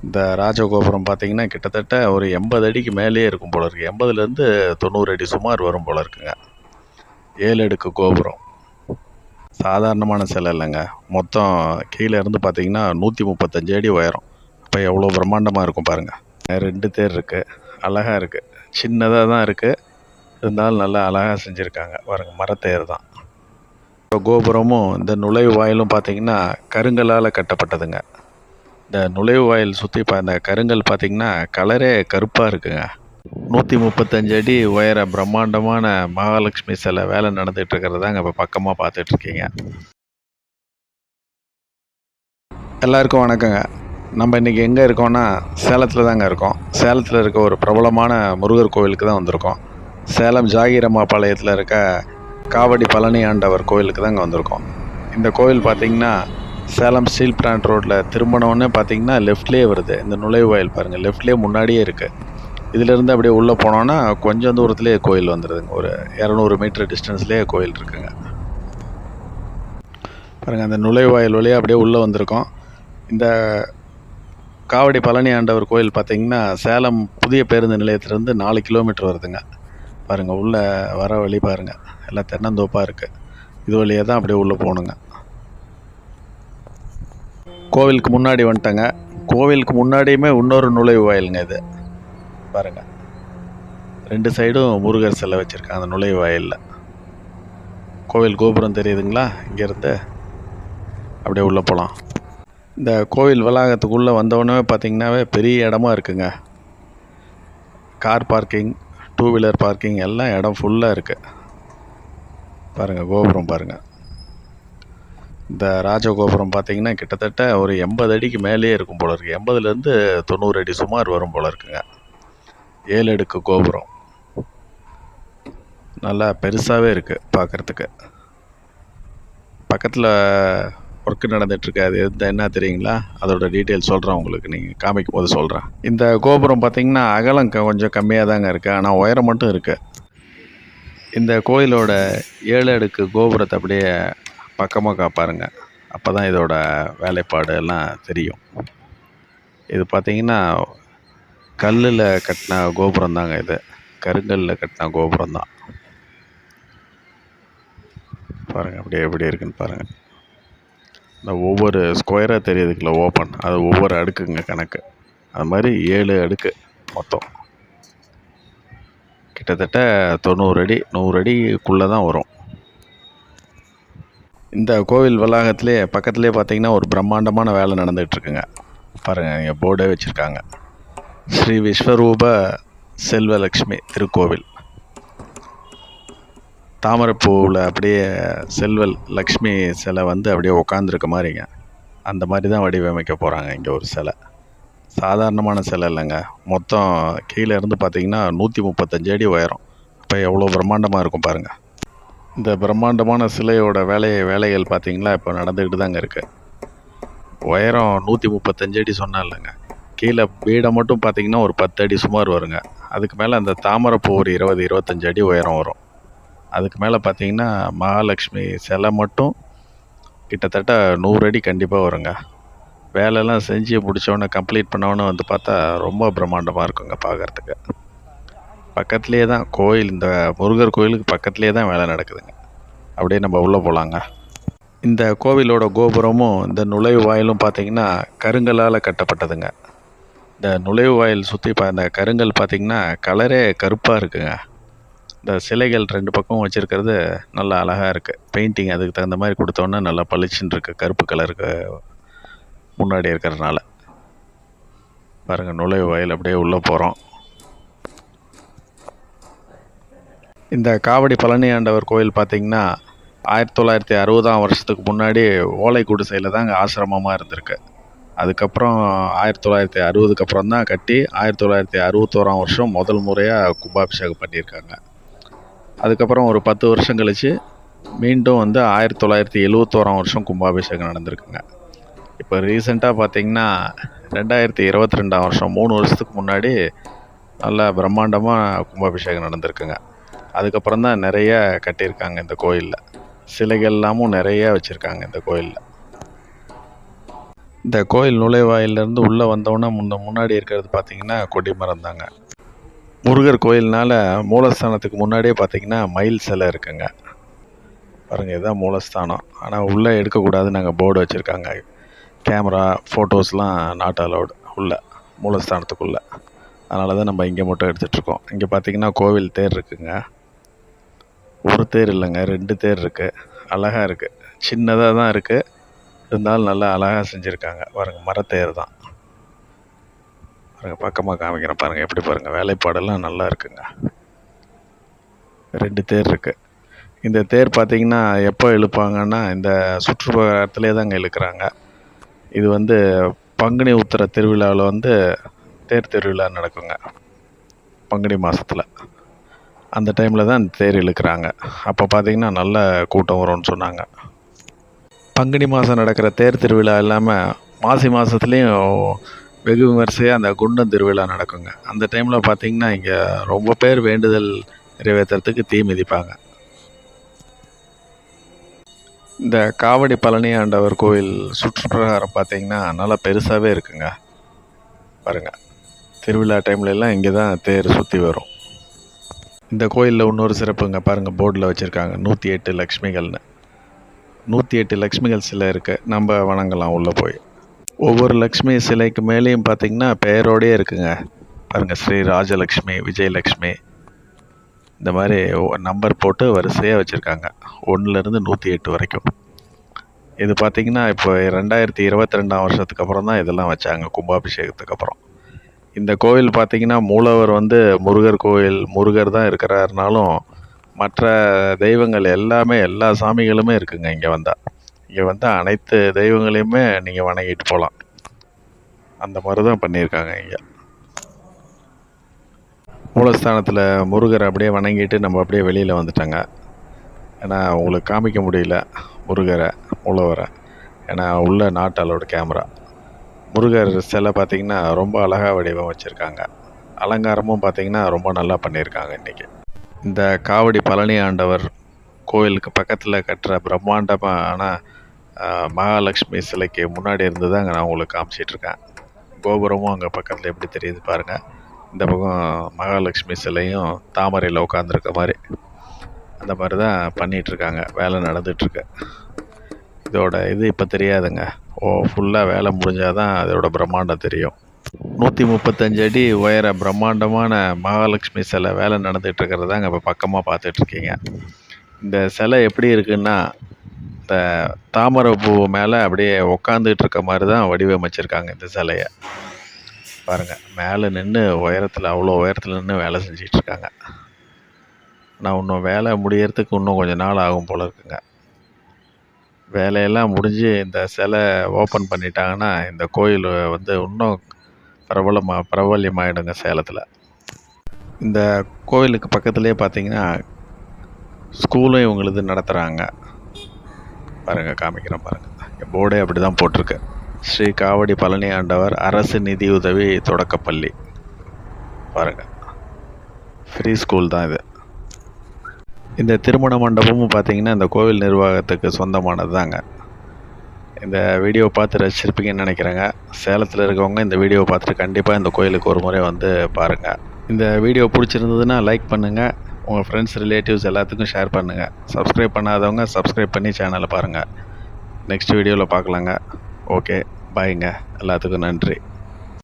இந்த ராஜகோபுரம் பார்த்தீங்கன்னா, கிட்டத்தட்ட ஒரு 80 அடிக்கு மேலேயே இருக்கும் போல இருக்கு. 80லேருந்து 90 அடி சுமார் வரும் போல இருக்குங்க. 7 அடுக்கு கோபுரம். சாதாரணமான சிலை இல்லைங்க. மொத்தம் கீழே இருந்து பார்த்தீங்கன்னா 135 அடி உயரம். அப்போ எவ்வளோ பிரம்மாண்டமாக இருக்கும் பாருங்க. 2 தேர் இருக்கு. அழகா இருக்கு. சின்னதாக தான் இருக்கு. இருந்தாலும் நல்லா அழகா செஞ்சுருக்காங்க. பாருங்க, மரத்தேர் தான். இப்போ கோபுரமும் இந்த நுழைவு வாயிலும் பார்த்தீங்கன்னா கருங்கல்லால் கட்டப்பட்டதுங்க. இந்த நுழைவு வாயில் சுற்றி அந்த கருங்கல் பார்த்தீங்கன்னா கலரே கருப்பாக இருக்குங்க. 135 அடி உயர பிரம்மாண்டமான மகாலட்சுமி சிலை வேலை நடந்துட்டு இருக்கிறது தாங்க இப்போ பக்கமாக பார்த்துட்டு இருக்கீங்க. எல்லாருக்கும் வணக்கங்க. நம்ம இன்றைக்கி எங்கே இருக்கோம்னா சேலத்தில் தாங்க இருக்கோம். சேலத்தில் இருக்க ஒரு பிரபலமான முருகர் கோவிலுக்கு தான் வந்திருக்கோம். சேலம் ஜாகிரம்மா பாளையத்தில் இருக்க காவடி பழனி ஆண்டவர் கோவிலுக்கு தாங்க வந்திருக்கோம். இந்த கோவில் பார்த்திங்கன்னா சேலம் ஸ்டீல் பிளான்ட் ரோட்டில் திரும்பினோடனே பார்த்தீங்கன்னா லெஃப்ட்லேயே வருது. இந்த நுழைவு வாயில் பாருங்கள், லெஃப்ட்லேயே முன்னாடியே இருக்குது. இதிலேருந்து அப்படியே உள்ளே போனோன்னா கொஞ்சம் தூரத்துலேயே கோயில் வந்துடுதுங்க. ஒரு 200 மீட்டர் டிஸ்டன்ஸ்லேயே கோயில் இருக்குங்க. பாருங்கள், அந்த நுழைவாயில் வழியாக அப்படியே உள்ளே வந்திருக்கோம். இந்த காவடி பழனி ஆண்டவர் கோயில் பார்த்திங்கன்னா சேலம் புதிய பேருந்து நிலையத்திலேருந்து 4 கிலோமீட்டர் வருதுங்க. பாருங்கள், உள்ளே வர வழி பாருங்கள், எல்லாம் தென்னந்தோப்பாக இருக்குது. இது வழியாக தான் அப்படியே உள்ளே போகணுங்க. கோவிலுக்கு முன்னாடி வந்துட்டேங்க. கோவிலுக்கு முன்னாடியுமே இன்னொரு நுழைவு வாயிலுங்க இது. பாருங்கள், 2 சைடும் முருகர் சிலை வச்சுருக்காங்க அந்த நுழைவு வாயிலில். கோவில் கோபுரம் தெரியுதுங்களா? இங்கேருந்து அப்படியே உள்ளே போகலாம். இந்த கோவில் வளாகத்துக்குள்ளே வந்தவொடனே பார்த்திங்கனாவே பெரிய இடமா இருக்குங்க. கார் பார்க்கிங், 2 வீலர் பார்க்கிங் எல்லாம் இடம் ஃபுல்லாக இருக்குது. பாருங்கள், கோபுரம் பாருங்கள். இந்த ராஜகோபுரம் பார்த்திங்கன்னா கிட்டத்தட்ட ஒரு 80 அடிக்கு மேலேயே இருக்கும் போல இருக்குது. 80லேருந்து 90 அடி சுமார் வரும் போல இருக்குங்க. 7 அடுக்கு கோபுரம். நல்லா பெருசாகவே இருக்குது பார்க்குறதுக்கு. பக்கத்தில் ஒர்க்கு நடந்துகிட்ருக்கு. அது என்ன தெரியுங்களா? அதோட டீட்டெயில் சொல்கிறேன் உங்களுக்கு, நீங்கள் காமிக்கும் போது சொல்கிறேன். இந்த கோபுரம் பார்த்திங்கன்னா அகலம் கொஞ்சம் கம்மியாக தாங்க இருக்குது, ஆனால் உயரம் மட்டும் இருக்குது. இந்த கோயிலோட 7 அடுக்கு கோபுரத்தை அப்படியே பக்கமாக பாருங்க. அப்போ தான் இதோட வேலைப்பாடு எல்லாம் தெரியும். இது பார்த்திங்கன்னா கல்லில் கட்டின கோபுரம் தாங்க. இது கருங்கல்லில் கட்டின கோபுரம் தான். பாருங்கள், அப்படியே எப்படி இருக்குன்னு பாருங்கள். இந்த ஒவ்வொரு ஸ்கொயராக தெரியுதுக்குள்ள ஓப்பன், அது ஒவ்வொரு அடுக்குங்க கணக்கு. அது மாதிரி 7 அடுக்கு மொத்தம். கிட்டத்தட்ட 90 அடி 100 அடிக்குள்ளே தான் வரும். இந்த கோவில் வளாகத்திலே பக்கத்துலேயே பார்த்திங்கன்னா ஒரு பிரம்மாண்டமான வேலை நடந்துகிட்ருக்குங்க. பாருங்கள், இங்கே போர்டே வச்சுருக்காங்க. ஸ்ரீ விஸ்வரூப செல்வலக்ஷ்மி திருக்கோவில். தாமரைப்பூவில் அப்படியே செல்வல் லக்ஷ்மி சிலை வந்து அப்படியே உட்காந்துருக்க மாதிரிங்க. அந்த மாதிரி தான் வடிவமைக்க போகிறாங்க இங்கே ஒரு சிலை. சாதாரணமான சிலை இல்லைங்க. மொத்தம் கீழே இருந்து பார்த்திங்கன்னா 135 அடி உயரம். அப்போ எவ்வளோ பிரம்மாண்டமாக இருக்கும் பாருங்கள். இந்த பிரம்மாண்டமான சிலையோட வேலைகள் பார்த்திங்களா இப்போ நடந்துக்கிட்டு தாங்க இருக்குது. உயரம் 135 அடி சொன்னால் இல்லைங்க. கீழே வீடை மட்டும் பார்த்திங்கன்னா ஒரு 10 அடி சுமார் வருங்க. அதுக்கு மேலே அந்த தாமரைப்பூ ஒரு 20-25 அடி உயரம் வரும். அதுக்கு மேலே பார்த்திங்கன்னா மகாலட்சுமி சிலை மட்டும் கிட்டத்தட்ட 100 அடி கண்டிப்பாக வருங்க. வேலைலாம் செஞ்சு முடித்தோடனே கம்ப்ளீட் பண்ணோன்னே வந்து பார்த்தா ரொம்ப பிரம்மாண்டமாக இருக்குங்க பார்க்குறதுக்கு. பக்கத்துலேயே தான் கோயில், இந்த முருகர் கோயிலுக்கு பக்கத்துலேயே தான் வேலை நடக்குதுங்க. அப்படியே நம்ம உள்ளே போகலாங்க. இந்த கோவிலோட கோபுரமும் இந்த நுழைவு வாயிலும் பார்த்திங்கன்னா கருங்கல்லால் கட்டப்பட்டதுங்க. இந்த நுழைவு வாயில் சுற்றி அந்த கருங்கல் பார்த்திங்கன்னா கலரே கருப்பாக இருக்குங்க. இந்த சிலைகள் 2 பக்கம் வச்சுருக்கிறது நல்லா அழகாக இருக்குது. பெயிண்டிங் அதுக்கு தகுந்த மாதிரி கொடுத்தோன்னே நல்லா பளிச்சுன்னு இருக்குது, கருப்பு கலருக்கு முன்னாடி இருக்கிறதுனால. பாருங்கள், நுழைவு வாயில் அப்படியே உள்ளே போகிறோம். இந்த காவடி பழனி ஆண்டவர் கோயில் பார்த்திங்கன்னா 1960ஆம் வருஷத்துக்கு முன்னாடி ஓலை குடிசையில் தாங்க ஆசிரமமாக இருந்திருக்கு. அதுக்கப்புறம் 1960க்கு அப்புறம் தான் கட்டி 1961ஆம் வருஷம் முதல் முறையாக கும்பாபிஷேகம் பண்ணியிருக்காங்க. அதுக்கப்புறம் ஒரு 10 வருஷம் கழித்து மீண்டும் வந்து 1971ஆம் வருஷம் கும்பாபிஷேகம் நடந்திருக்குங்க. இப்போ ரீசெண்டாக பார்த்திங்கன்னா 2022ஆம் வருஷம் 3 வருஷத்துக்கு முன்னாடி நல்லா பிரம்மாண்டமாக கும்பாபிஷேகம் நடந்திருக்குங்க. அதுக்கப்புறம் தான் நிறைய கட்டியிருக்காங்க இந்த கோயிலில். சிலைகள் எல்லாமும் நிறைய வச்சுருக்காங்க இந்த கோயிலில். இந்த கோயில் நுழைவாயிலேருந்து உள்ளே வந்தோன்னே முன்னாடி இருக்கிறது பார்த்திங்கன்னா கொடிமரம் தாங்க. முருகர் கோயில்னால மூலஸ்தானத்துக்கு முன்னாடியே பார்த்திங்கன்னா மயில் சிலை இருக்குங்க. பாருங்கள், இதுதான் மூலஸ்தானம். ஆனால் உள்ளே எடுக்கக்கூடாதுன்னு நாங்கள் போர்டு வச்சுருக்காங்க. கேமரா ஃபோட்டோஸ்லாம் நாட் அலவுட் உள்ளே மூலஸ்தானத்துக்குள்ளே. அதனால தான் நம்ம இங்கே மட்டும் எடுத்துகிட்ருக்கோம். இங்கே பார்த்திங்கன்னா கோவில் தேர் இருக்குங்க. ஒரு தேர் இல்லைங்க, 2 தேர் இருக்குது. அழகாக இருக்குது. சின்னதாக தான் இருக்குது, இருந்தாலும் நல்லா அழகாக செஞ்சுருக்காங்க. பாருங்கள், மரத்தேர் தான். பாருங்கள், பக்கமாக காமிக்கிறேன் பாருங்கள், எப்படி பாருங்கள், வேலைப்பாடெல்லாம் நல்லா இருக்குங்க. 2 தேர் இருக்குது. இந்த தேர் பார்த்திங்கன்னா எப்போ இழுப்பாங்கன்னா இந்த சுற்றுப்புறத்துலேயே தாங்க இழுக்கிறாங்க. இது வந்து பங்குனி உத்திர திருவிழாவில் தேர் திருவிழா நடக்குங்க. பங்குனி மாதத்தில் அந்த டைமில் தான் தேர் இழுக்கிறாங்க. அப்போ பார்த்திங்கன்னா நல்ல கூட்டம் வரும்னு சொன்னாங்க. பங்குனி மாதம் நடக்கிற தேர் திருவிழா இல்லாமல் மாசி மாதத்துலேயும் வெகு விமரிசையாக அந்த குண்டம் திருவிழா நடக்குங்க. அந்த டைமில் பார்த்திங்கன்னா இங்கே ரொம்ப பேர் வேண்டுதல் நிறைவேற்றுறதுக்கு தீ மிதிப்பாங்க. இந்த காவடி பழனி ஆண்டவர் கோயில் சுற்றுப்பிரகாரம் பார்த்திங்கன்னா நல்லா பெருசாகவே இருக்குங்க. பாருங்கள், திருவிழா டைம்லலாம் இங்கே தான் தேர் சுற்றி வரும். இந்த கோயிலில் இன்னொரு சிறப்புங்க. பாருங்கள், போர்டில் வச்சுருக்காங்க 108 லக்ஷ்மிகள்னு. 108 லக்ஷ்மிகள் சிலை இருக்குது. நம்ம வணங்கலாம் உள்ளே போய். ஒவ்வொரு லக்ஷ்மி சிலைக்கு மேலேயும் பார்த்திங்கன்னா பெயரோடையே இருக்குங்க. பாருங்கள், ஸ்ரீ ராஜலக்ஷ்மி, விஜயலக்ஷ்மி, இந்த மாதிரி நம்பர் போட்டு வரிசையாக வச்சுருக்காங்க. 1லேருந்து 108 வரைக்கும். இது பார்த்திங்கன்னா இப்போ 2022 வருஷத்துக்கு அப்புறம் தான் இதெல்லாம் வச்சாங்க, கும்பாபிஷேகத்துக்கு அப்புறம். இந்த கோவில் பார்த்திங்கன்னா மூலவர் முருகர் கோவில், முருகர் தான் இருக்கிறாருனாலும் மற்ற தெய்வங்கள் எல்லாமே, எல்லா சாமிகளுமே இருக்குங்க. இங்கே வந்தால் அனைத்து தெய்வங்களையுமே நீங்கள் வணங்கிட்டு போகலாம். அந்த மாதிரி தான் பண்ணியிருக்காங்க இங்கே. மூலஸ்தானத்தில் முருகர் அப்படியே வணங்கிட்டு நம்ம அப்படியே வெளியில் வந்துட்டாங்க. ஏன்னா உங்களுக்கு காமிக்க முடியல முருகரை, மூலவரை, ஏன்னா உள்ள நாட் அலோடு கேமரா. முருகர் சிலை பார்த்திங்கன்னா ரொம்ப அழகாக வடிவம் வச்சுருக்காங்க. அலங்காரமும் பார்த்திங்கன்னா ரொம்ப நல்லா பண்ணியிருக்காங்க. இன்றைக்கி இந்த காவடி பழனி ஆண்டவர் கோயிலுக்கு பக்கத்தில் கட்டுற பிரம்மாண்டமான மகாலட்சுமி சிலைக்கு முன்னாடி இருந்து தான் நான் உங்களுக்கு காமிச்சிட்ருக்கேன். கோபுரமும் அங்கே பக்கத்தில் எப்படி தெரியுது பாருங்கள். இந்த பக்கம் மகாலட்சுமி சிலையும் தாமரையில் உட்காந்துருக்க மாதிரி, அந்த மாதிரி தான் பண்ணிகிட்ருக்காங்க. வேலை நடந்துகிட்ருக்கு. இதோட இது இப்போ தெரியாதுங்க. ஃபுல்லாக வேலை முடிஞ்சால் தான் அதோட பிரம்மாண்டம் தெரியும். 135 அடி உயர பிரம்மாண்டமான மகாலட்சுமி சிலை வேலை நடந்துகிட்ருக்கிறது தாங்க இப்போ பக்கமாக பார்த்துட்ருக்கீங்க. இந்த சிலை எப்படி இருக்குன்னா, இந்த தாமரை பூ மேலே அப்படியே உக்காந்துட்டு இருக்க மாதிரி தான் வடிவமைச்சிருக்காங்க இந்த சிலையை. பாருங்கள், மேலே நின்று உயரத்தில், அவ்வளோ உயரத்தில் நின்று வேலை செஞ்சிகிட்ருக்காங்க. நான் இன்னும் வேலை முடியறதுக்கு இன்னும் கொஞ்சம் நாள் ஆகும் போல் இருக்குங்க. வேலையெல்லாம் முடிஞ்சு இந்த சிலை ஓப்பன் பண்ணிட்டாங்கன்னா இந்த கோயில் இன்னும் பிரபல்யமாகிடுங்க சேலத்தில். இந்த கோயிலுக்கு பக்கத்துலேயே பார்த்திங்கன்னா ஸ்கூலும் இவங்களுக்கு நடத்துகிறாங்க. பாருங்கள், காமிக்கிறேன் பாருங்கள். போர்டே அப்படி தான் போட்டிருக்கு. ஸ்ரீ காவடி பழனி ஆண்டவர் அரசு நிதியுதவி தொடக்கப்பள்ளி. பாருங்கள், ஃப்ரீ ஸ்கூல் தான் இது. இந்த திருமண மண்டபமும் பார்த்திங்கன்னா இந்த கோவில் நிர்வாகத்துக்கு சொந்தமானது தாங்க. இந்த வீடியோ பார்த்து ரசிச்சிருப்பீங்கன்னு நினைக்கிறேங்க. சேலத்தில் இருக்கவங்க இந்த வீடியோவை பார்த்துட்டு கண்டிப்பாக இந்த கோயிலுக்கு ஒரு முறை பாருங்கள். இந்த வீடியோ பிடிச்சிருந்ததுன்னா லைக் பண்ணுங்கள். உங்கள் ஃப்ரெண்ட்ஸ், ரிலேட்டிவ்ஸ் எல்லாத்துக்கும் ஷேர் பண்ணுங்கள். சப்ஸ்கிரைப் பண்ணாதவங்க சப்ஸ்கிரைப் பண்ணி சேனலை பாருங்கள். நெக்ஸ்ட் வீடியோவில் பார்க்கலாங்க. ஓகே, பாய்ங்க. எல்லாத்துக்கும் நன்றி.